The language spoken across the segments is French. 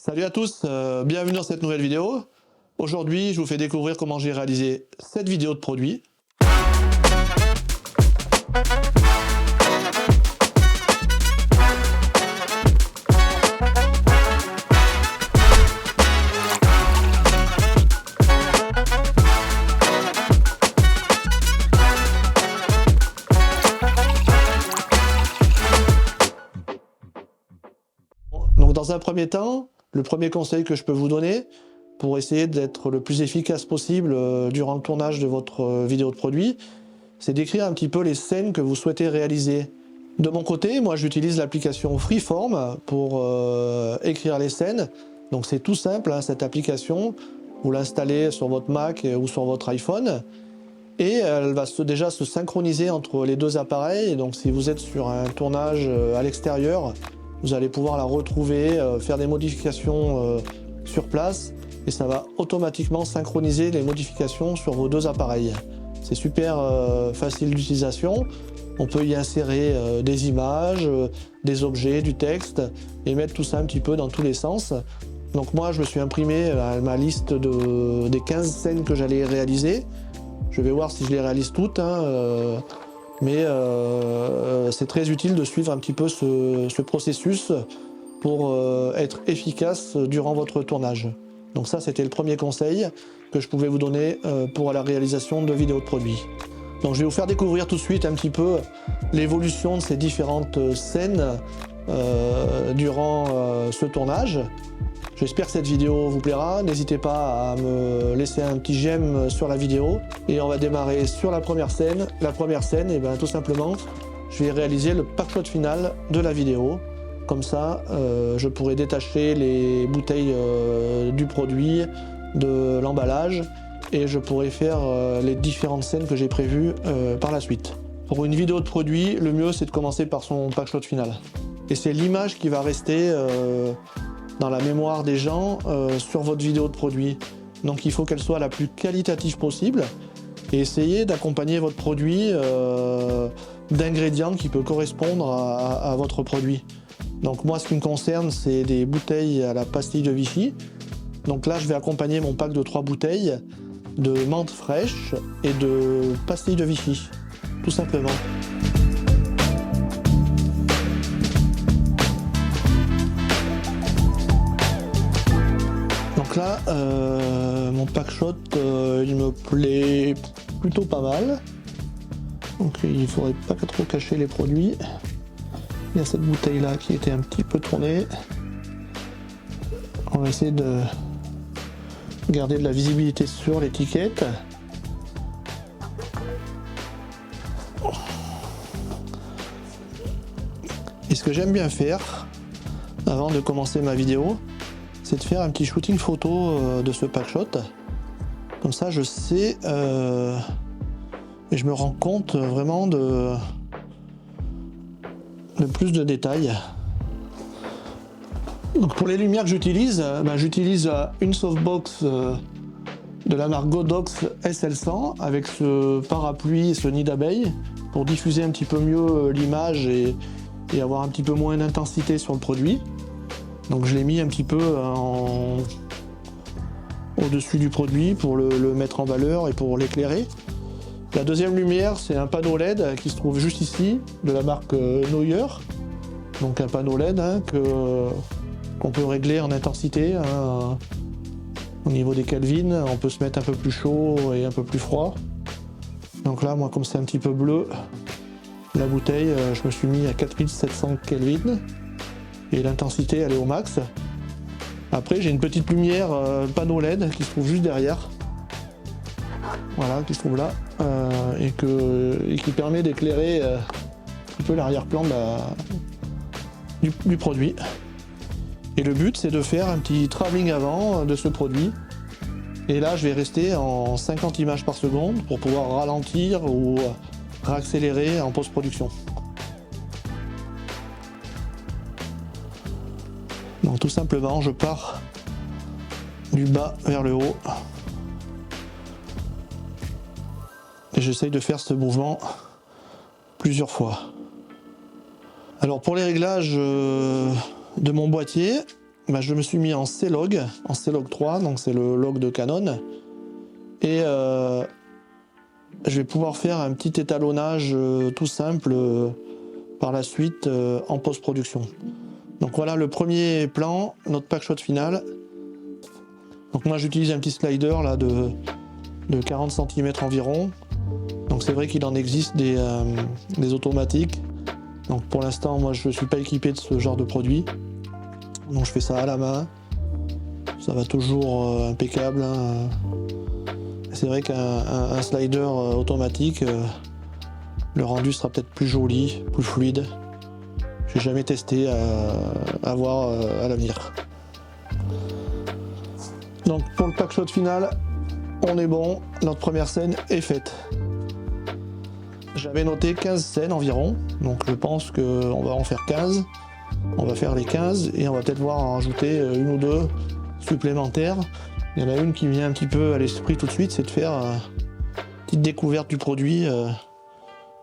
Salut à tous, bienvenue dans cette nouvelle vidéo. Aujourd'hui, je vous fais découvrir comment j'ai réalisé cette vidéo de produit. Donc dans un premier temps, le premier conseil que je peux vous donner pour essayer d'être le plus efficace possible durant le tournage de votre vidéo de produit, c'est d'écrire un petit peu les scènes que vous souhaitez réaliser. De mon côté, moi j'utilise l'application Freeform pour écrire les scènes. Donc c'est tout simple, hein, cette application, vous l'installez sur votre Mac ou sur votre iPhone et elle va déjà se synchroniser entre les deux appareils. Donc si vous êtes sur un tournage à l'extérieur, vous allez pouvoir la retrouver, faire des modifications sur place et ça va automatiquement synchroniser les modifications sur vos deux appareils. C'est super facile d'utilisation. On peut y insérer des images, des objets, du texte et mettre tout ça un petit peu dans tous les sens. Donc moi je me suis imprimé ma liste des 15 scènes que j'allais réaliser. Je vais voir si je les réalise toutes, hein, mais c'est très utile de suivre un petit peu ce processus pour être efficace durant votre tournage. Donc ça, c'était le premier conseil que je pouvais vous donner pour la réalisation de vidéos de produits. Donc je vais vous faire découvrir tout de suite un petit peu l'évolution de ces différentes scènes durant ce tournage. J'espère que cette vidéo vous plaira. N'hésitez pas à me laisser un petit j'aime sur la vidéo. Et on va démarrer sur la première scène. La première scène, et bien, tout simplement, je vais réaliser le packshot final de la vidéo. Comme ça, je pourrai détacher les bouteilles du produit, de l'emballage, et je pourrai faire les différentes scènes que j'ai prévues par la suite. Pour une vidéo de produit, le mieux c'est de commencer par son packshot final. Et c'est l'image qui va rester dans la mémoire des gens sur votre vidéo de produit. Donc il faut qu'elle soit la plus qualitative possible et essayez d'accompagner votre produit d'ingrédients qui peuvent correspondre à votre produit. Donc moi, ce qui me concerne, c'est des bouteilles à la pastille de Vichy. Donc là, je vais accompagner mon pack de 3 bouteilles de menthe fraîche et de pastille de Vichy, tout simplement. Donc là, mon packshot, il me plaît plutôt pas mal. Donc il ne faudrait pas trop cacher les produits. Il y a cette bouteille là qui était un petit peu tournée. On va essayer de garder de la visibilité sur l'étiquette. Et ce que j'aime bien faire avant de commencer ma vidéo, c'est de faire un petit shooting photo de ce packshot. Comme ça je sais et je me rends compte vraiment de plus de détails. Donc pour les lumières que j'utilise, j'utilise une softbox de la marque Godox SL100 avec ce parapluie et ce nid d'abeille pour diffuser un petit peu mieux l'image et avoir un petit peu moins d'intensité sur le produit. Donc je l'ai mis un petit peu au-dessus du produit pour le mettre en valeur et pour l'éclairer. La deuxième lumière, c'est un panneau LED qui se trouve juste ici, de la marque Neuer. Donc un panneau LED qu'on peut régler en intensité. Hein. Au niveau des Kelvin, on peut se mettre un peu plus chaud et un peu plus froid. Donc là, moi, comme c'est un petit peu bleu, la bouteille, je me suis mis à 4700 Kelvin. Et l'intensité, elle est au max. Après, j'ai une petite lumière panneau LED qui se trouve juste derrière. Voilà, qui se trouve là. Et qui permet d'éclairer un peu l'arrière-plan du produit. Et le but, c'est de faire un petit travelling avant de ce produit. Et là, je vais rester en 50 images par seconde pour pouvoir ralentir ou réaccélérer en post-production. Donc tout simplement, je pars du bas vers le haut. Et j'essaye de faire ce mouvement plusieurs fois. Alors pour les réglages de mon boîtier, bah, je me suis mis en C-Log 3, donc c'est le log de Canon. Et je vais pouvoir faire un petit étalonnage tout simple par la suite en post-production. Donc voilà le premier plan, notre packshot final. Donc moi j'utilise un petit slider là de 40 cm environ. Donc c'est vrai qu'il en existe des automatiques. Donc pour l'instant moi je ne suis pas équipé de ce genre de produit. Donc je fais ça à la main. Ça va toujours impeccable. Hein. C'est vrai qu'un slider automatique, le rendu sera peut-être plus joli, plus fluide. J'ai jamais testé à voir à l'avenir. Donc pour le packshot final, on est bon, notre première scène est faite. J'avais noté 15 scènes environ, donc je pense qu'on va en faire 15. On va faire les 15 et on va peut-être voir en rajouter une ou deux supplémentaires. Il y en a une qui vient un petit peu à l'esprit tout de suite, c'est de faire une petite découverte du produit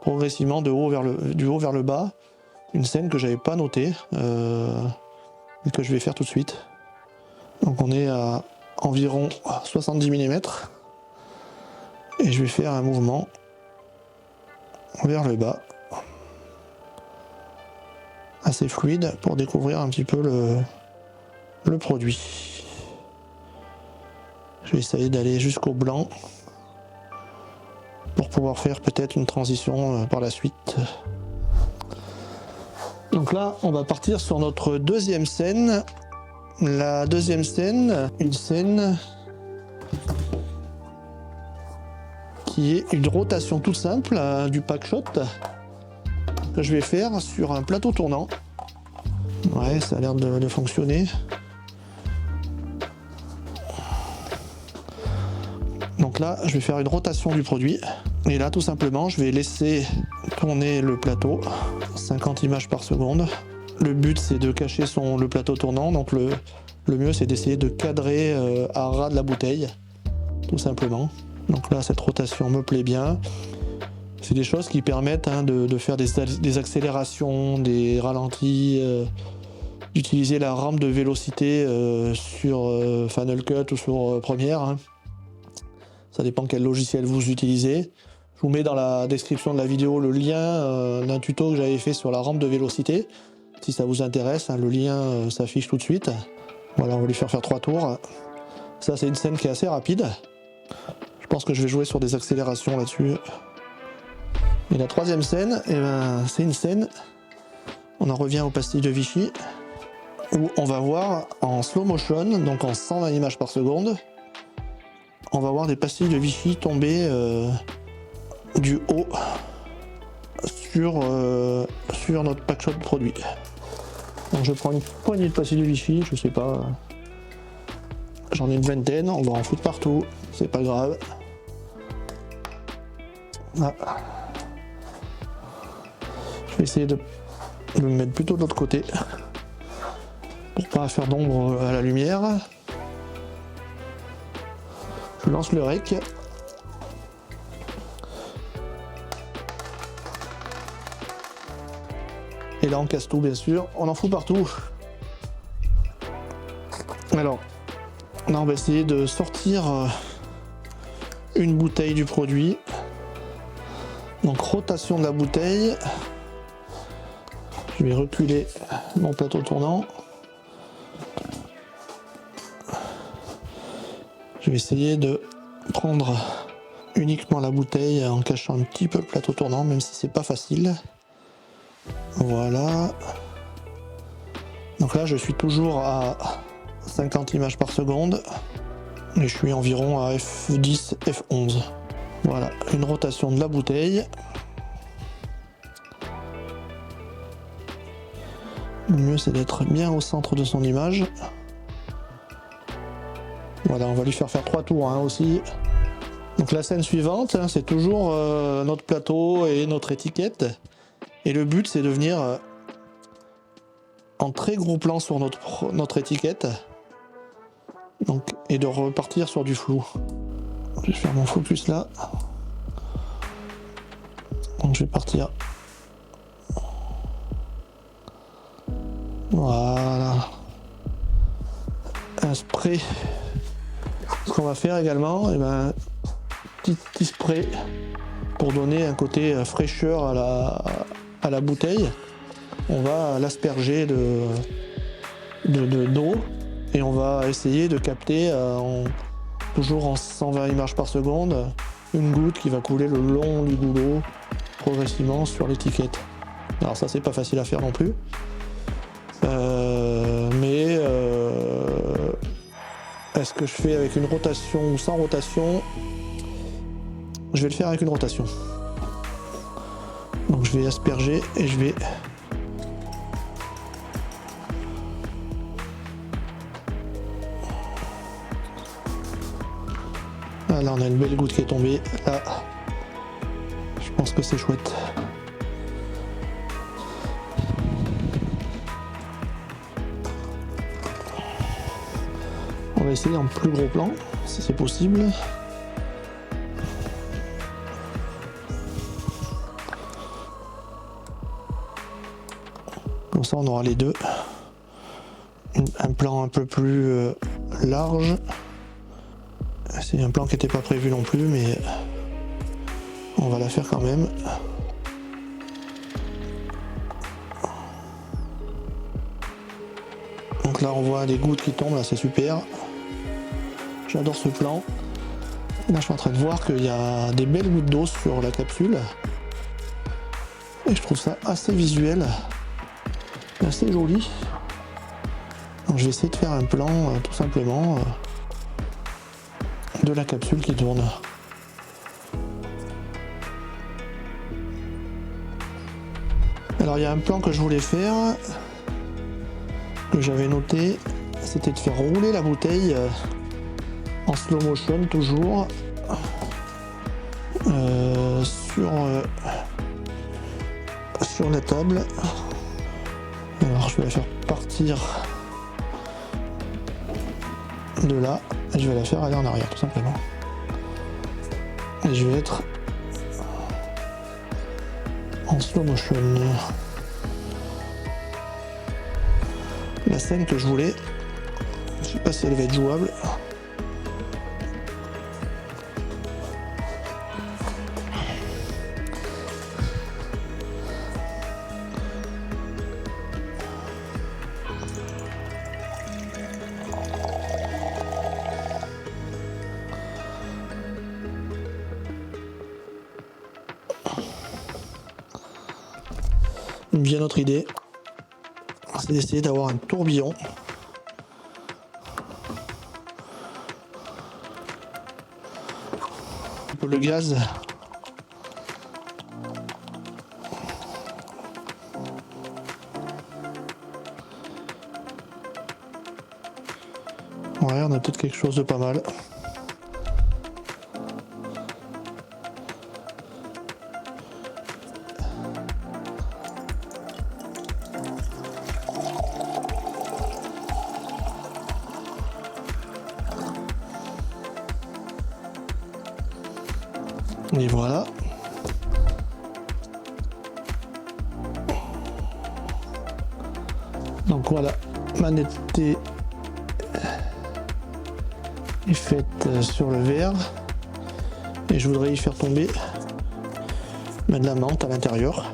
progressivement du haut vers le bas. Une scène que j'avais pas notée et que je vais faire tout de suite. Donc on est à environ 70 mm et je vais faire un mouvement vers le bas assez fluide pour découvrir un petit peu le produit. Je vais essayer d'aller jusqu'au blanc pour pouvoir faire peut-être une transition par la suite. Donc là, on va partir sur notre deuxième scène. La deuxième scène, une scène qui est une rotation toute simple du packshot que je vais faire sur un plateau tournant. Ouais, ça a l'air de fonctionner. Donc là, je vais faire une rotation du produit. Et là, tout simplement, je vais laisser tourner le plateau, 50 images par seconde. Le but, c'est de cacher le plateau tournant. Donc le mieux, c'est d'essayer de cadrer à ras de la bouteille, tout simplement. Donc là, cette rotation me plaît bien. C'est des choses qui permettent de faire des accélérations, des ralentis, d'utiliser la rampe de vélocité sur Final Cut ou sur Premiere. Hein. Ça dépend quel logiciel vous utilisez. Je vous mets dans la description de la vidéo le lien d'un tuto que j'avais fait sur la rampe de vélocité. Si ça vous intéresse, hein, le lien s'affiche tout de suite. Voilà, on va lui faire 3 tours. Ça, c'est une scène qui est assez rapide. Je pense que je vais jouer sur des accélérations là-dessus. Et la troisième scène, eh ben, c'est une scène, on en revient aux pastilles de Vichy, où on va voir en slow motion, donc en 120 images par seconde, on va voir des pastilles de Vichy tomber du haut sur notre packshot produit. Donc je prends une poignée de pastilles de Vichy, je sais pas, j'en ai une vingtaine, on va en foutre partout, c'est pas grave. Ah. Je vais essayer de me mettre plutôt de l'autre côté pour pas faire d'ombre à la lumière. Je lance le rec. Et là on casse tout bien sûr, on en fout partout. Alors, là on va essayer de sortir une bouteille du produit. Donc rotation de la bouteille. Je vais reculer mon plateau tournant. Je vais essayer de prendre uniquement la bouteille en cachant un petit peu le plateau tournant, même si c'est pas facile. Voilà. Donc là, je suis toujours à 50 images par seconde et je suis environ à F10, F11. Voilà, une rotation de la bouteille. Le mieux, c'est d'être bien au centre de son image. Voilà, on va lui faire 3 tours hein, aussi. Donc la scène suivante, hein, c'est toujours notre plateau et notre étiquette. Et le but, c'est de venir en très gros plan sur notre étiquette. Donc, et de repartir sur du flou. Je vais faire mon focus là. Donc je vais partir. Voilà. un spray. Ce qu'on va faire également, eh ben, petit spray pour donner un côté fraîcheur à la bouteille. On va l'asperger d'eau et on va essayer de capter toujours en 120 images par seconde une goutte qui va couler le long du goulot progressivement sur l'étiquette. Alors ça c'est pas facile à faire non plus, mais est-ce que je fais avec une rotation ou sans rotation? Je vais le faire avec une rotation. Donc je vais asperger et je vais là on a une belle goutte qui est tombée. Là, je pense que c'est chouette. On va essayer en plus gros plan, si c'est possible. Comme ça on aura les deux. Un plan un peu plus large. C'est un plan qui n'était pas prévu non plus, mais on va la faire quand même. Donc là on voit des gouttes qui tombent, là c'est super. J'adore ce plan. Là je suis en train de voir qu'il y a des belles gouttes d'eau sur la capsule. Et je trouve ça assez visuel, assez joli. Donc je vais essayer de faire un plan tout simplement de la capsule qui tourne. Alors il y a un plan que je voulais faire, que j'avais noté, c'était de faire rouler la bouteille en slow motion toujours sur la table. Alors je vais la faire partir de là et je vais la faire aller en arrière tout simplement. Et je vais être en slow motion. La scène que je voulais, je sais pas si elle va être jouable. Bien notre idée, c'est d'essayer d'avoir un tourbillon. Le gaz. Ouais, on a peut-être quelque chose de pas mal. Et voilà. Donc voilà, ma netteté est faite sur le verre. Et je voudrais y faire tomber de la menthe à l'intérieur.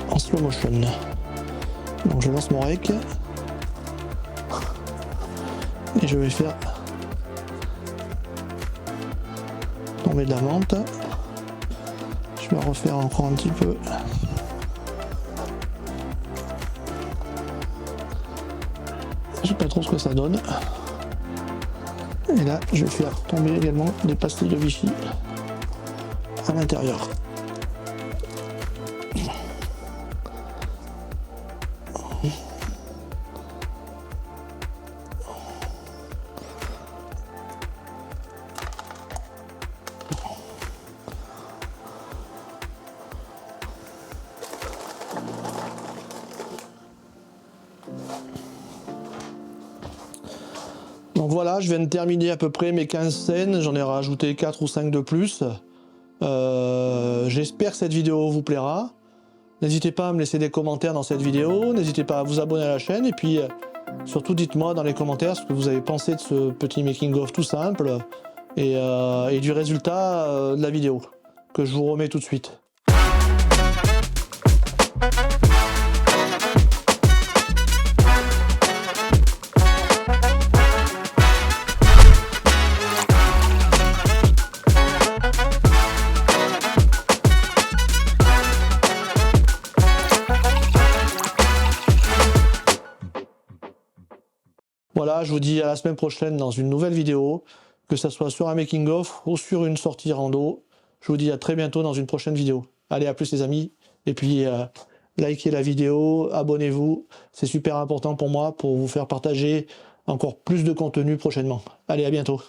En slow motion. Donc je lance mon rec. Et je vais faire tomber de la menthe. Je vais refaire encore un petit peu. Je sais pas trop ce que ça donne. Et là, je vais faire tomber également des pastilles de Vichy à l'intérieur. Donc voilà, je viens de terminer à peu près mes 15 scènes, j'en ai rajouté 4 ou 5 de plus. J'espère que cette vidéo vous plaira. N'hésitez pas à me laisser des commentaires dans cette vidéo, n'hésitez pas à vous abonner à la chaîne, et puis surtout dites-moi dans les commentaires ce que vous avez pensé de ce petit making-of tout simple, et du résultat de la vidéo, que je vous remets tout de suite. Voilà, je vous dis à la semaine prochaine dans une nouvelle vidéo, que ce soit sur un making-of ou sur une sortie rando. Je vous dis à très bientôt dans une prochaine vidéo. Allez, à plus les amis, et puis likez la vidéo, abonnez-vous, c'est super important pour moi pour vous faire partager encore plus de contenu prochainement. Allez, à bientôt.